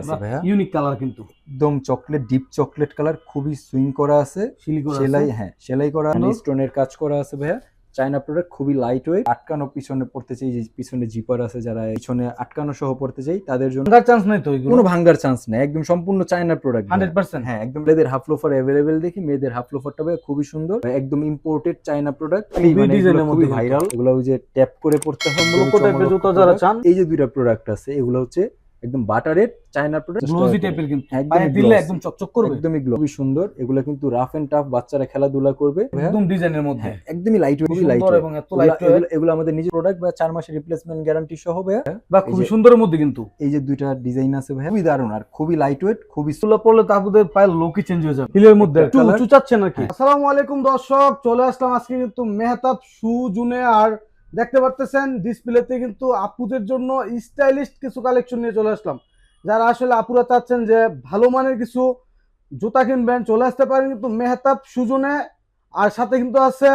আছে ভাইয়া, unique colour কিন্তু একদম চকলেট, ডিপ চকলেট কালার, খুবই সুইং করা আছে, সেলাই, হ্যাঁ সেলাই করা, স্টোনের কাজ করা আছে ভাইয়া। চায়না প্রোডাক্ট, খুবই লাইট ওয়েট। আটকানো পিছনে পড়তে চাই, যে পিছনে জিপার আছে, যারা পিছনে আটকানো সহ পড়তে চাই তাদের জন্য ভাঙার চান্স নাই তো, কোনো ভাঙার চান্স নেই, একদম সম্পূর্ণ চায়না প্রোডাক্ট 100%। হ্যাঁ একদম। মেয়েদের হাফ লোফার অ্যাভেলেবেল দেখি, মেয়েদের হাফ লোফারটা ভাই খুবই সুন্দর, একদম ইম্পোর্টেড চায়না প্রোডাক্ট, খুবই ভাইরাল। এগুলো ওই যে ট্যাপ করে পড়তে হয়, জুতা যারা চান। এই যে দুইটা প্রোডাক্ট আছে, এগুলো হচ্ছে একদম বাটারের চায়না প্রোডাক্ট, গ্লোজি টাইপের, কিন্তু একদম দিলে একদম চকচক করবে, একদমই গ্লো, খুবই সুন্দর। এগুলো কিন্তু রাফ এন্ড টাফ বাচ্চারা খেলাধুলা করবে, একদম ডিজাইনের মধ্যে, একদমই লাইট ওয়েট, খুবই লাইট এবং এত লাইট ওয়েট। এগুলো আমাদের নিজের প্রোডাক্ট, বা 4 মাসের রিপ্লেসমেন্ট গ্যারান্টি সহ ভাইয়া, বা খুবই সুন্দরের মধ্যে। কিন্তু এই যে দুইটা ডিজাইন আছে ভাইয়া, খুবই দারুণ আর খুবই লাইট ওয়েট, খুবই সুলা পড়লে তাদের পায়ের লুকই চেঞ্জ হয়ে যাবে, হিলের মধ্যে একটু উঁচু চাচ্ছে নাকি। আসসালামু আলাইকুম দর্শক, চলে আসলাম আজকে কিন্তু মেহতাব শু জুনে। আর দেখতে পারতেছেন ডিসপ্লেতে কিন্তু আপুদের জন্য স্টাইলিশ কিছু কালেকশন নিয়ে চলে আসলাম। যারা আসলে আপুরা চাচ্ছেন যে ভালো মানের কিছু জুতা কিনবেন, চলে আসতে পারেন কিন্তু মেহতাব সুজনে। আর সাথে কিন্তু আছে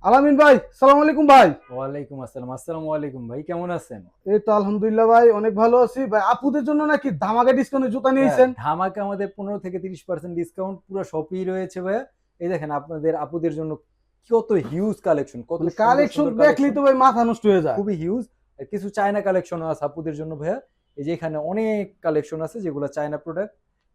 আলামিন ভাই। সালাম আলাইকুম ভাই। ওয়ালাইকুম আসসালাম। আসসালামু আলাইকুম ভাই, কেমন আছেন? এই তো আলহামদুলিল্লাহ ভাই, অনেক ভালো আছি ভাই। আপুদের জন্য নাকি ধামাকা ডিসকাউন্টে জুতা নিয়েছেন? ধামাকা আমাদের 15 থেকে 30% ডিসকাউন্ট পুরো শপই রয়েছে ভাইয়া। এই দেখেন আপনাদের আপুদের জন্য কত হিউজ কালেকশন, কত কালেকশন দেখলেই তো ভাই মাথা নষ্ট হয়ে যায়, খুবই হিউজ। কিছু চায়না কালেকশন আছে আপুদের জন্য ভাইয়া, এই যে এখানে অনেক কালেকশন আছে যেগুলো চায়না প্রোডাক্ট,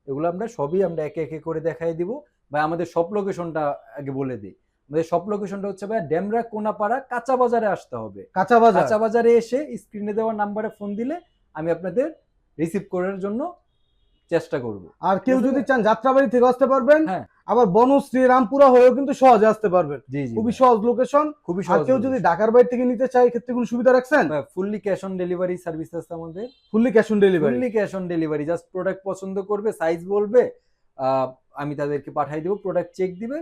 এগুলো আমরা সবই আমরা একে একে করে দেখাই দিব ভাই। আমাদের শপ লোকেশনটা আগে বলে দিই। আমাদের শপ লোকেশনটা হচ্ছে ভাই ডেমরা কোনাপাড়া কাঁচা বাজারে আসতে হবে। কাঁচা বাজারে এসে স্ক্রিনে দেওয়া নাম্বারে ফোন দিলে আমি আপনাদের রিসিভ করার জন্য চেষ্টা করব। আর কেউ যদি চান যাত্রাবাড়ি থেকে আসতে পারবেন, হ্যাঁ আবার বনশ্রী রামপুরা হয়েও কিন্তু সহজে আসতে পারবেন। জি জি, খুবই সহজ লোকেশন, খুবই আর সহজ। কেউ যদি ঢাকার বাইরে থেকে নিতে চায় ক্ষেত্রে কোনো সুবিধা রাখছেন? Fully cash on delivery service আছে আমাদের, fully cash on delivery. Fully cash on delivery, just product পছন্দ করবে, সাইজ বলবে, আমি তাদেরকে পাঠিয়ে দেবো, প্রোডাক্ট চেক দিবে,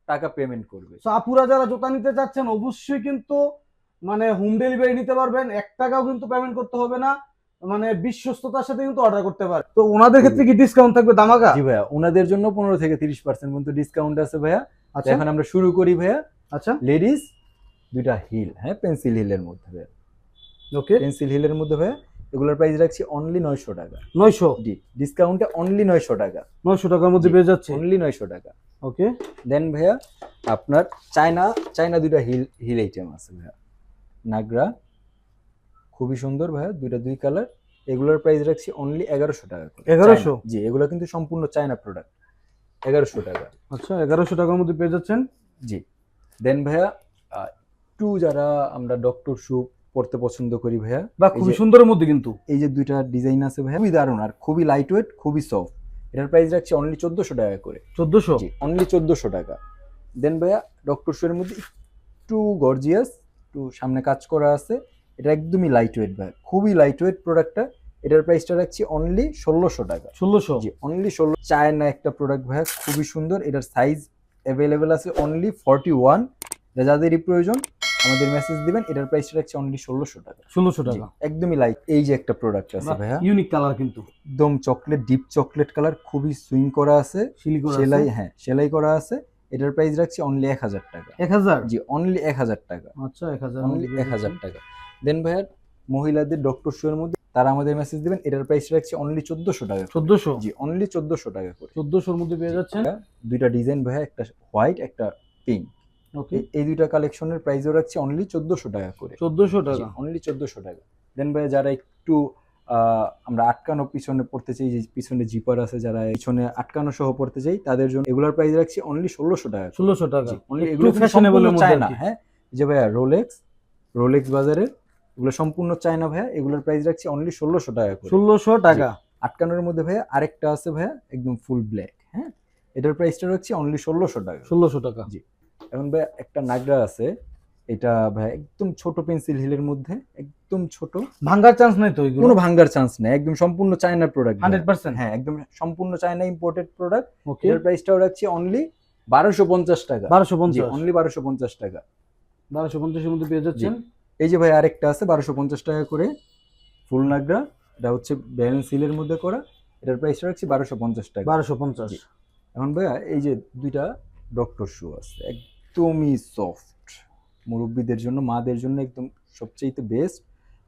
টাকা পেমেন্ট করবে। তো আপুরা যারা জুতা নিতে চাচ্ছেন অবশ্যই কিন্তু মানে হোম ডেলিভারি নিতে পারবেন, 1 টাকাও কিন্তু পেমেন্ট করতে হবে না, মানে বিশ্বস্ততার সাথে কিন্তু অর্ডার করতে পারে। তো ওনাদের ক্ষেত্রে কি ডিসকাউন্ট থাকবে ধামাকা? জি ভাইয়া, ওনাদের জন্য 15 থেকে 30% পর্যন্ত ডিসকাউন্ট আছে ভাইয়া। আচ্ছা, এখন আমরা শুরু করি ভাইয়া। আচ্ছা, লেডিস দুইটা হিল, হ্যাঁ পেন্সিল হিলের মধ্যে ভাইয়া, ওকে, পেন্সিল হিলের মধ্যে ভাইয়া, এগুলোর প্রাইস রাখছি অনলি 900 টাকা। 900? জি, ডিসকাউন্টে অনলি 900 টাকা, 900 টাকার মধ্যে পেয়ে যাচ্ছে, অনলি 900 টাকা। ওকে। দেন ভাইয়া আপনার চায়না দুইটা হিল আইটেম আছে ভাইয়া, নাগরা, খুবই সুন্দর ভাইয়া, দুইটা দুই কালার। এগুলোর প্রাইস রাখছি অনলি 1100 টাকা। 1100? জি, এগুলো কিন্তু সম্পূর্ণ চায়না প্রোডাক্ট, 1100 টাকা। আচ্ছা, 1100 টাকার মধ্যে পেয়ে যাচ্ছেন। জি। দেন ভাইয়া একটু যারা আমরা ডক্টর শু পড়তে পছন্দ করি ভাইয়া, বা খুবই সুন্দরের মধ্যে, কিন্তু এই যে দুইটা ডিজাইন আছে ভাইয়া, খুবই দারুণ আর খুবই লাইট ওয়েট, খুবই সফট। এটার প্রাইস রাখছি অনলি 1400 টাকা করে। 1400? জি, অনলি 1400 টাকা। দেন ভাইয়া ডক্টর শু এর মধ্যে একটু গর্জিয়াস, একটু সামনে কাজ করা আছে, এটা একদমই লাইট ওয়েট ভাই, খুবই লাইট ওয়েট প্রোডাক্টটা। এটার প্রাইসটা রাখছি অনলি 1600 টাকা। 1600? জি, অনলি 16। চায়না একটা প্রোডাক্ট ভাইয়া, খুবই সুন্দর। এটার সাইজ অ্যাভেলেবেল আছে অনলি 41। যাদেরই প্রয়োজন আমাদের মেসেজ দিবেন। এটার প্রাইস রাখছি অনলি 1600 টাকা। 1600 টাকা, একদমই লাইট। এই যে একটা প্রোডাক্ট আছে ভাইয়া, ইউনিক কালার কিন্তু একদম চকলেট, ডিপ চকলেট কালার, খুবই সুইং করা আছে, সেলাই, হ্যাঁ সেলাই করা আছে। এটার প্রাইস রাখছি অনলি 1000 টাকা। 1000? জি, অনলি 1000 টাকা। আচ্ছা, 1000, অনলি 1000 টাকা। দেন ভাইয়া মহিলাদের ডক্টর শু এর মধ্যে, তারা আমাদের মেসেজ দিবেন। এটার প্রাইস রাখছি অনলি 1400 টাকা। 1400? জি, অনলি 1400 টাকা করে। 1400 এর মধ্যে পেয়ে যাচ্ছেন। দুইটা ডিজাইন ভাইয়া, একটা হোয়াইট একটা পিঙ্ক, ওকে। এই দুইটা কালেকশনের প্রাইসও রাখছি অনলি 1400 টাকা করে। 1400 টাকা, অনলি 1400 টাকা। দেন ভাইয়া যারা একটু আমরা আটকানো পিছনে পড়তে চাই, যে পিছনে জিপার আছে, যারা পিছনে আটকানো সহ পড়তে চাই তাদের জন্য এগুলোর প্রাইস রাখছি অনলি 1600 টাকা। 1600 টাকা, এগুলো ফ্যাশনেবল চায়না, হ্যাঁ যে ভাইয়া রোলেক্স বাজারের, এগুলো সম্পূর্ণ চায়না ভাইয়া। এগুলোর প্রাইস রাখছি অনলি 1600 টাকা করে। 1600 টাকা। আটকানোর মধ্যে ভাইয়া আরেকটা আছে ভাইয়া, একদম ফুল ব্ল্যাক, হ্যাঁ এটার প্রাইসটা রাখছি অনলি 1600 টাকা। 1600 টাকা, জি। এখন ভাইয়া একটা নাগরা আছে, এটা ভাইয়া একদম ছোট পেন্সিল হিলের মধ্যে, একদম ছোট, ভাঙার চান্স নাই তো, কোনো ভাঙার চান্স নেই, একদম সম্পূর্ণ চায়না প্রোডাক্ট, 100%? হ্যাঁ একদম সম্পূর্ণ চায়না ইম্পোর্টেড প্রোডাক্ট। ওকে। এর প্রাইসটাও রাখছি অনলি 1250 টাকা। 1250? অনলি 1250 টাকা। 1250 এর মধ্যে পেয়ে যাচ্ছেন। এই যে ভাই আরেকটা আছে 1250 টাকা করে, ফুল নাগরা, এটা হচ্ছে ব্যালেন্স হিলের মধ্যে করা। এটার প্রাইসটা রাখছি 1250 টাকা। 1250? এখন ভাইয়া এই যে দুইটা ডক্টর শু আছে, একদমই সফট, মুরব্বীদের জন্য, মাদের জন্য একদম সবচেয়ে বেস্ট।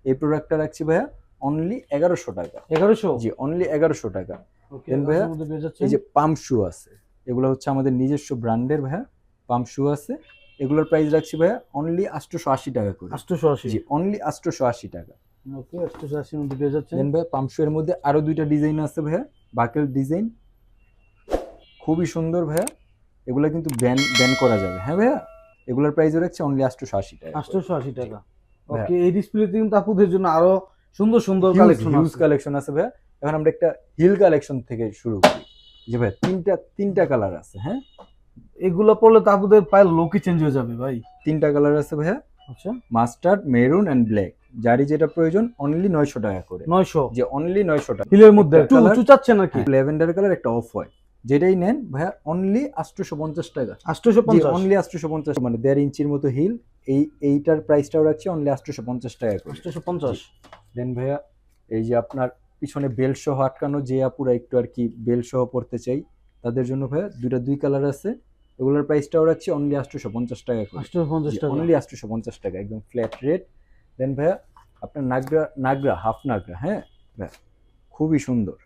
এই প্রোডাক্টটা রাখছি ভাইয়া অনলি 1100 টাকা। 1100? জি অনলি 1100 টাকা। ওকে, দেন ভাইয়া মধ্যে পেয়ে যাচ্ছে এই যে পাম্প শু আছে, এগুলো হচ্ছে আমাদের নিজস্ব ব্র্যান্ডের ভাইয়া পাম্প শু আছে। এগুলোর প্রাইস রাখছি ভাইয়া অনলি 880 টাকা করে। 880? জি অনলি 880 টাকা। ওকে, 880 মধ্যে পেয়ে যাচ্ছে। দেন ভাইয়া পাম্প শু এর মধ্যে আরো দুইটা ডিজাইন আছে ভাইয়া, বাকেল ডিজাইন, খুবই সুন্দর ভাইয়া। এগুলো কিন্তু ব্যান করা যাবে। হ্যাঁ ভাইয়া, এগুলোর প্রাইস রাখছি অনলি 880 টাকা। 880 টাকা। ভাইয়া। ওকে, এই ডিসপ্লেতে কিন্তু আপুদের জন্য আরো সুন্দর সুন্দর কালেকশন হিউজ আছে। কালেকশন আছে ভাইয়া। এখন আমরা একটা হিল কালেকশন থেকে শুরু করি। জি ভাই, তিনটা কালার আছে। হ্যাঁ, এগুলো পরলে তো আপুদের পায়ের লুকই চেঞ্জ হয়ে যাবে ভাই। তিনটা কালার আছে ভাইয়া, আচ্ছা, মাস্টার্ড, মেরুন এন্ড ব্ল্যাক। যারই যেটা প্রয়োজন অনলি 900 টাকা করে। 900? যে অনলি 900 টাকা। হিলের মধ্যে একটা একটু colour- উঁচু চাচ্ছে নাকি? ল্যাভেন্ডার কালার, একটা অফ হোয়াইট, যেটাই নেন ভাইয়া অনলি 850 টাকা। 850? অনলি 850, মানে 1.5 ইঞ্চির মতো হিল। এইটার প্রাইসটাও রাখছি অনলি 850 টাকা করে। 850? দেন ভাইয়া এই যে আপনার পিছনে বেল সহ আটকানো, যে আপুরা একটু আর কি বেল সহ পড়তে চাই তাদের জন্য ভাইয়া দুই কালার আছে। এগুলোর প্রাইসটাও রাখছি অনলি 850 টাকা করে। 850 টাকা? অনলি 850 টাকা, একদম ফ্ল্যাট রেট। দেন ভাইয়া আপনার নাগরা হাফ নাগরা, হ্যাঁ ভাইয়া খুবই সুন্দর।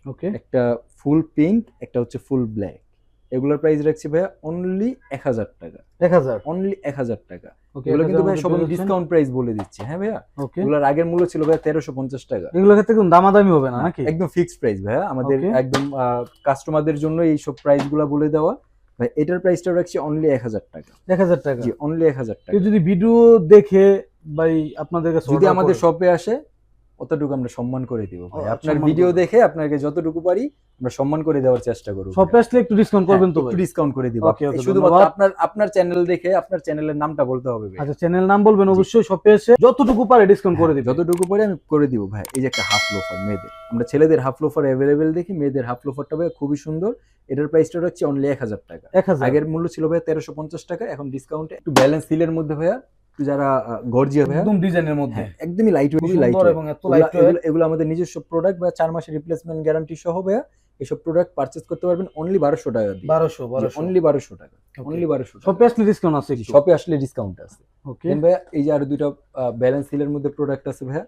ওকে, একটা ফুল পিঙ্ক, একটা হচ্ছে ফুল ব্ল্যাক। এগুলোর প্রাইস রাখছি ভাইয়া অনলি 1000 টাকা। 1000? অনলি 1000 টাকা। ওকে, এগুলো কিন্তু ভাই 1000 সব মধ্যে পেয়ে ডিসকাউন্ট প্রাইস বলে দিচ্ছি। হ্যাঁ ভাইয়া, ওকে, এগুলোর আগের মূল্য ছিল ভাইয়া 1350 টাকা। এগুলোর ক্ষেত্রে কিন্তু দামাদামি হবে না নাকি? একদম ফিক্সড প্রাইস ভাইয়া, আমাদের Okay. একদম কাস্টমারদের জন্য এই সব প্রাইস গুলা বলে দেওয়া। ভাই এটার প্রাইসটা রাখছি অনলি 1000 টাকা। 1000 টাকা? জি অনলি 1000 টাকা। কেউ যদি ভিডিও দেখে ভাই আপনাদের কাছে যদি order আমাদের করে, শপে আসে অতটুকু আমরা সম্মান করে দিব ভাই। আচ্ছা, আপনার সম্মান ভিডিও করবেন। দেখে আপনাকে যতটুকু পারি আমরা সম্মান করে দেওয়ার চেষ্টা করব। শপে আসলে একটু ডিসকাউন্ট করবেন তো ভাই? একটু ডিসকাউন্ট করে দিব। Okay, okay, শুধুমাত্র ধন্যবাদ। আপনার চ্যানেল দেখে আপনার চ্যানেলের নামটা বলতে হবে ভাই। আচ্ছা, চ্যানেল নাম বলবেন অবশ্যই। শপে এসে যতটুকু পারে ডিসকাউন্ট করে দিবেন। যতটুকু পারি আমি করে দিব ভাই। এই যে একটা হাফ লোফার মেয়েদের, আমরা ছেলেদের হাফ লোফার অ্যাভেলেবেল দেখি, মেয়েদের হাফ লোফারটা ভাই খুবই সুন্দর। এটার প্রাইসটা হচ্ছে অনলি 1000 টাকা। 1000? আগের মূল্য ছিল ভাই 1350 টাকা, এখন ডিসকাউন্টে একটু ব্যালেন্স সিলের মধ্যে ভাইয়া, একটু যারা গর্জিয়া ভাইয়া, একদম ডিজাইনের মধ্যে। হ্যাঁ, একদমই লাইট ওয়েট, লাইট সুন্দর এবং এত লাইট ওয়েট। এগুলো আমাদের নিজস্ব প্রোডাক্ট ভাইয়া, 4 মাসের রিপ্লেসমেন্ট গ্যারান্টি সহ ভাইয়া। এসব প্রোডাক্ট পারচেজ করতে পারবেন অনলি 1200 টাকা দিয়ে। 1200? অনলি 1200 টাকা। অনলি 1200 টাকা। শপে আসলে ডিসকাউন্ট আছে একটু? শপে আসলে ডিসকাউন্ট আছে। ওকে, দেন ভাইয়া এই যে আরো দুইটা ব্যালেন্স সিলের মধ্যে প্রোডাক্ট আছে ভাইয়া,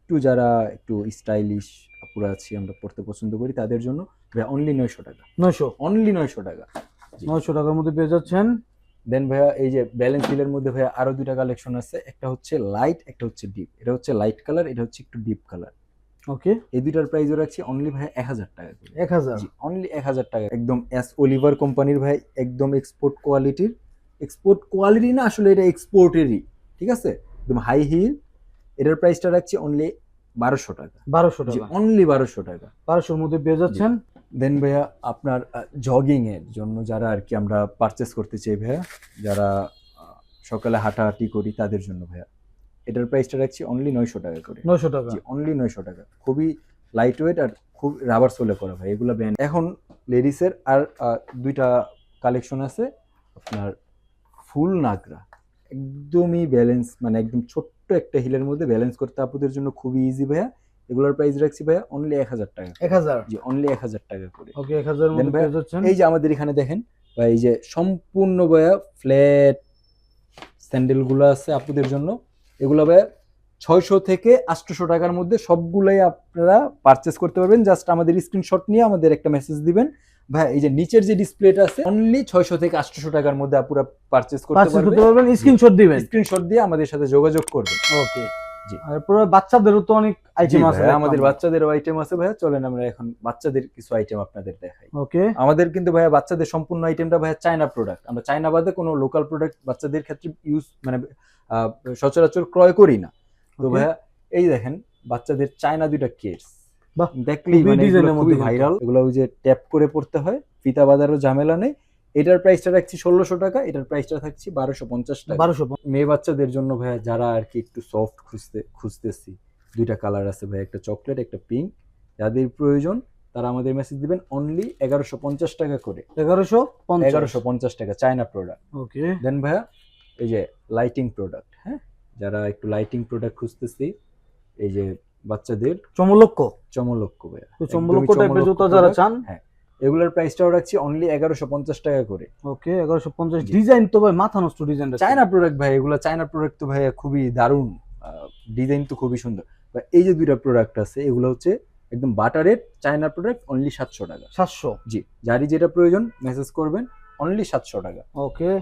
একটু যারা একটু স্টাইলিশ আপুরা আছি, আমরা পড়তে পছন্দ করি তাদের জন্য ভাইয়া অনলি 900 টাকা। 900? অনলি 900 টাকা। 900 টাকার মধ্যে পেয়ে যাচ্ছেন। দেন ভাইয়া এই যে ব্যালেন্স সিলের মধ্যে ভাইয়া আরো দুইটা কালেকশন আছে, একটা হচ্ছে লাইট, একটা হচ্ছে ডিপ। এটা হচ্ছে লাইট কালার, এটা হচ্ছে একটু ডিপ কালার। ওকে, এই দুইটার প্রাইসও রাখছি অনলি ভাইয়া 1000 টাকা করে। 1000? জি অনলি 1000 টাকা। একদম এস অলিভার কোম্পানির ভাই, একদম এক্সপোর্ট কোয়ালিটির। এক্সপোর্ট কোয়ালিটি না, আসলে এটা এক্সপোর্টেরই, ঠিক আছে, একদম হাই হিল। এটার প্রাইসটা রাখছি অনলি 1200 টাকা। 1200 জি টাকা? অনলি 1200 টাকা। 1200 এর মধ্যে পেয়ে যাচ্ছেন। দেন ভাইয়া আপনার জগিং এর জন্য যারা আর কি আমরা পারচেস করতে চাই ভাইয়া, যারা সকালে হাঁটাহাঁটি করি তাদের জন্য ভাইয়া, এটার প্রাইসটা রাখছি অনলি 900 টাকা করে। 900 টাকা? জি অনলি 900 টাকা। খুবই লাইট ওয়েট আর খুব রাবার সোলে করা ভাই, এগুলা ব্র্যান্ড। এখন লেডিসের আর দুইটা কালেকশন আছে আপনার, ফুল নাগরা, একদমই ব্যালেন্স, মানে একদম ছোট্ট একটা হিলের মধ্যে ব্যালেন্স করতে আপুদের জন্য খুবই ইজি ভাইয়া। এগুলোর প্রাইস রাখছি ভাইয়া অনলি 1000 টাকা। 1000? জি অনলি 1000 টাকা করে। ওকে, 1000 এর দেন মধ্যে ভাইয়া পেয়ে যাচ্ছেন। এই যে আমাদের এখানে দেখেন ভাই, এই যে সম্পূর্ণ ভাইয়া ফ্ল্যাট স্যান্ডেল গুলো আছে আপুদের জন্য। এগুলো ভাইয়া 600 থেকে 800 টাকার মধ্যে সবগুলাই আপনারা পারচেস করতে পারবেন। জাস্ট আমাদের স্ক্রিনশট নিয়ে আমাদের একটা মেসেজ দিবেন ভাই। এই যে নিচের যে ডিসপ্লেটা আছে অনলি 600 থেকে 800 টাকার মধ্যে আপুরা পারচেস করতে পারবেন। স্ক্রিনশট দিবেন, স্ক্রিনশট দিয়ে আমাদের সাথে যোগাযোগ করবেন। ওকে, জি। আর পুরো বাচ্চাদেরও তো অনেক আইটেম আছে ভাইয়া, দেখলাম। আমাদের বাচ্চাদেরও আইটেম আছে ভাইয়া, চলেন আমরা এখন বাচ্চাদের কিছু আইটেম আপনাদের দেখাই। ওকে, আমাদের কিন্তু ভাইয়া বাচ্চাদের সম্পূর্ণ আইটেমটা ভাইয়া চায়না প্রোডাক্ট। আমরা চায়না বাদে কোনো লোকাল প্রোডাক্ট বাচ্চাদের ক্ষেত্রে ইউজ মানে সচরাচর ক্রয় করি না। তো Okay. ভাইয়া এই দেখেন বাচ্চাদের চায়না দুইটা কেস, বাহ, দেখলেই খুবই মানে design এগুলো এর খুবই মধ্যে ভাইরাল। এগুলো ওই যে ট্যাপ করে পড়তে হয়, ফিতা বাঁধারও ঝামেলা নেই। এটার প্রাইসটা রাখছি 1600 টাকা, এটার প্রাইসটা থাকছি 1250 টাকা। 1200? মেয়ে বাচ্চাদের জন্য ভাইয়া যারা আর কি একটু সফট খুঁজতেছি, দুইটা কালার আছে ভাইয়া, একটা চকলেট একটা পিঙ্ক। যাদের প্রয়োজন তারা আমাদের মেসেজ দিবেন অনলি 1150 টাকা করে। 1150 টাকা চায়না প্রোডাক্ট। ওকে, দেন ভাইয়া এই যে লাইটিং প্রোডাক্ট, হ্যাঁ যারা একটু লাইটিং প্রোডাক্ট খুঁজতেছি, এই যে বাচ্চাদের চমলক্ষ ভাইয়া, তো চমলক্ষ টাইপের জুতা যারা চান, হ্যাঁ এগুলোর প্রাইসটাও রাখছি অনলি 1150 টাকা করে। ওকে, 1150। ডিজাইন তো ভাই মাথা নষ্ট ডিজাইন। চায়না প্রোডাক্ট ভাই, এগুলো চায়না প্রোডাক্ট তো ভাইয়া খুবই দারুণ, ডিজাইন তো খুবই সুন্দর। বা এই যে দুইটা প্রোডাক্ট আছে এগুলো হচ্ছে একদম বাটারের চায়না প্রোডাক্ট, অনলি 700 টাকা। 700। জি, যারই যেটা প্রয়োজন মেসেজ করবেন, অনলি 700 টাকা। ওকে,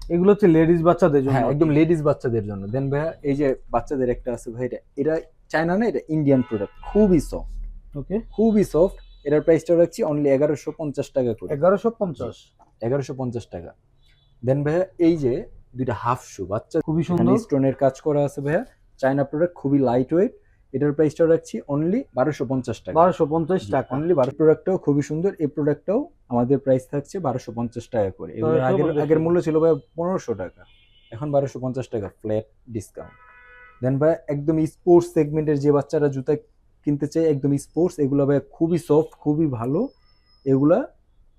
এগুলো হচ্ছে লেডিস বাচ্চাদের জন্য। হ্যাঁ, একদম লেডিস বাচ্চাদের জন্য। দেন ভাইয়া এই যে বাচ্চাদের একটা আছে ভাই, এটা চায়না না, এটা ইন্ডিয়ান প্রোডাক্ট, খুবই সফট, ওকে, খুবই সফট। এটার প্রাইসটা রাখছি অনলি 1150 টাকা করে। 1150। 1150 টাকা। দেন ভাইয়া এই যে দুইটা হাফ শু বাচ্চা, খুবই সুন্দর। স্টোনের কাজ করা আছে ভাইয়া, চায়না প্রোডাক্ট, খুবই লাইট ওয়েট। এটার প্রাইসটা রাখছি অনলি 1250 টাকা। 1250 টাকা। অনলি 12। প্রোডাক্টটাও খুবই সুন্দর। এই প্রোডাক্টটাও আমাদের প্রাইস থাকছে 1250 টাকা করে। এগুলোর আগের মূল্য ছিল ভাই 1500 টাকা, এখন 1250 টাকা ফ্ল্যাট ডিসকাউন্ট। দেন ভাই একদম স্পোর্টস সেগমেন্টের যে বাচ্চারা জুতা কিনতে চায়, একদম স্পোর্টস, এগুলো ভাই খুবই সফট, খুবই ভালো। এগুলা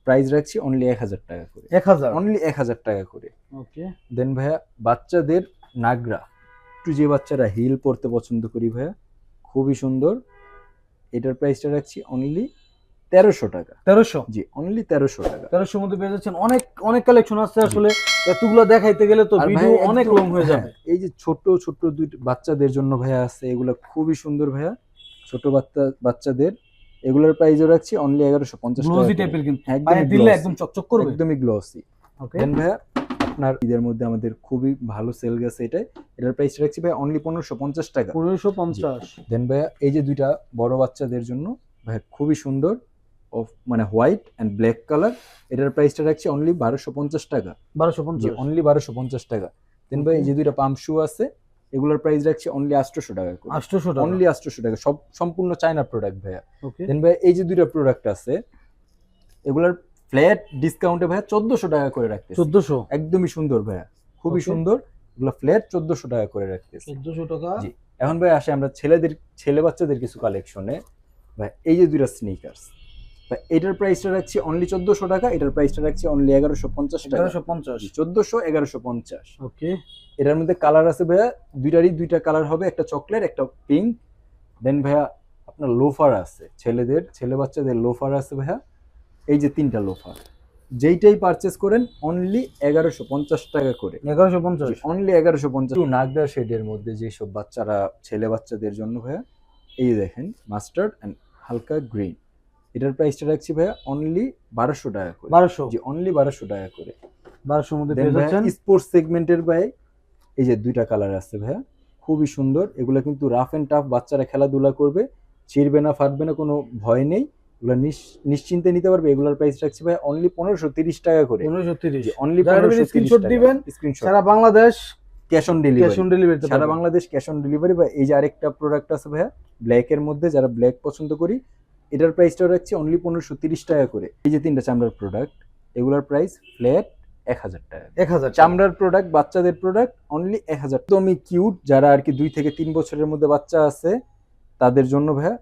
প্রাইস রাখছি অনলি 1000 টাকা করে। 1000, অনলি 1000 টাকা করে। ওকে। দেন ভাইয়া বাচ্চাদের নাগরা, একটু যে বাচ্চারা হিল পরতে পছন্দ করি ভাইয়া, খুবই সুন্দর। এটার প্রাইসটা রাখছি অনলি 1300 টাকা। 1300। জি, অনলি 1300 টাকা। 1300 মধ্যে পেয়ে যাচ্ছেন। অনেক অনেক কালেকশন আছে আসলে, এতগুলো দেখাইতে গেলে তো আর ভিডিও ভাইয়া অনেক একদম- লং হয়ে যাবে। হ্যাঁ, এই যে ছোট ছোট দুই বাচ্চাদের জন্য ভাইয়া আছে, এগুলো খুবই সুন্দর ভাইয়া, ছোট বাচ্চাদের। এগুলোর প্রাইসও রাখছি অনলি 1150 টাকা গ্লোজি করে। টাইপের কিন্তু একদমই পায়ে দিলে glossy, একদম চকচক করবে। একদমই গ্লসি। ওকে, দেন ভাইয়া আপনার ঈদের মধ্যে আমাদের খুবই ভালো সেল গেছে এটাই। এটার প্রাইস রাখছি ভাই অনলি 1550 টাকা। 1550। দেন ভাইয়া এই যে দুইটা বড় বাচ্চাদের জন্য ভাইয়া খুবই সুন্দর, মানে হোয়াইট এন্ড ব্ল্যাক কালার। এটার প্রাইসটা রাখছি অনলি 1250 টাকা। 1250। অনলি 1250 টাকা। দেন ভাই এই যে দুইটা পাম্প শু আছে, এগুলোর প্রাইস রাখছি অনলি 800 টাকা করে। 800 টাকা। অনলি 800 টাকা, সব সম্পূর্ণ চায়না প্রোডাক্ট ভাইয়া। ওকে, দেন ভাই এই যে দুইটা প্রোডাক্ট আছে, এগুলোর ফ্ল্যাট ডিসকাউন্টে ভাইয়া 1400 টাকা করে রাখতেছি। 1400। একদমই সুন্দর ভাইয়া, খুবই Okay. সুন্দর। এগুলো ফ্ল্যাট 1400 টাকা করে রাখতেছি। 1400 টাকা। জি। এখন ভাই আসে আমরা ছেলে বাচ্চাদের কিছু কালেকশনে। ভাই এই যে দুইটা স্নিকার্স, ভাই এটার প্রাইসটা রাখছি অনলি 1400 টাকা। এটার প্রাইসটা রাখছি অনলি 1150 টাকা। 1150। 1400 1150। ওকে, এটার মধ্যে কালার আছে ভাইয়া, দুইটারই দুইটা কালার হবে, একটা চকলেট একটা পিঙ্ক। দেন ভাইয়া আপনার লোফার আছে, ছেলে বাচ্চাদের লোফার আছে ভাইয়া, এই যে তিনটা লোফার, যেইটাই পারচেস করেন অনলি 1150 টাকা করে। 1150। অনলি 1150। নাগরা শেডের মধ্যে যেসব বাচ্চারা, ছেলে বাচ্চাদের জন্য ভাইয়া, এই দেখেন মাস্টার্ড এন্ড হালকা গ্রিন, এটার প্রাইসটা রাখছি ভাইয়া অনলি 1200 টাকা করে। 1200। জি, অনলি 1200 টাকা করে। 1200 মধ্যে দেন পেয়ে ভাইয়া যাচ্ছেন। স্পোর্টস সেগমেন্টের ভাই এই যে দুইটা কালার আছে ভাইয়া, খুবই সুন্দর। এগুলো কিন্তু রাফ এন্ড টাফ, বাচ্চারা খেলাধুলা করবে, ছিড়বে না ফাটবে না, কোনো ভয় নেই। এগুলো নিশ্চিন্তে নিতে পারবে। এগুলোর প্রাইস রাখছি ভাই অনলি 1530 টাকা করে। 1530। অনলি যারা নেবেন 1530 স্ক্রিনশট টাকা। দিবেন। স্ক্রিনশট, সারা Bangladesh cash on cash delivery. On delivery. সারা বাংলাদেশ ক্যাশ অন ডেলিভারি। বা এই যে আরেকটা প্রোডাক্ট আছে ভাইয়া ব্ল্যাক এর মধ্যে, যারা ব্ল্যাক পছন্দ করি, এটার প্রাইসটা রাখছি অনলি 1530 টাকা করে। এই যে তিনটা চামড়ার প্রোডাক্ট, এগুলোর প্রাইস ফ্ল্যাট 1000 টাকা। 1000। চামড়ার প্রোডাক্ট, বাচ্চাদের প্রোডাক্ট অনলি 1000। একদমই কিউট, যারা আর কি 2 থেকে 3 বছরের মধ্যে বাচ্চা আছে তাদের জন্য ভাইয়া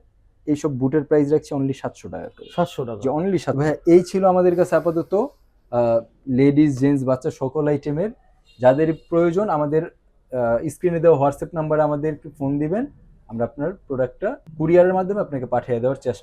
এইসব বুটের প্রাইস রাখছি অনলি 700 টাকা করে। 700 টাকা। যে অনলি 700। ভাইয়া এই ছিল আমাদের কাছে আপাতত লেডিস জেন্টস বাচ্চা সকল আইটেমের। যাদের প্রয়োজন আমাদের স্ক্রিনে দেওয়া হোয়াটসঅ্যাপ নাম্বারে আমাদেরকে ফোন দিবেন, আমরা আপনার প্রোডাক্টটা কুরিয়ারের মাধ্যমে আপনাকে পাঠিয়ে দেওয়ার চেষ্টা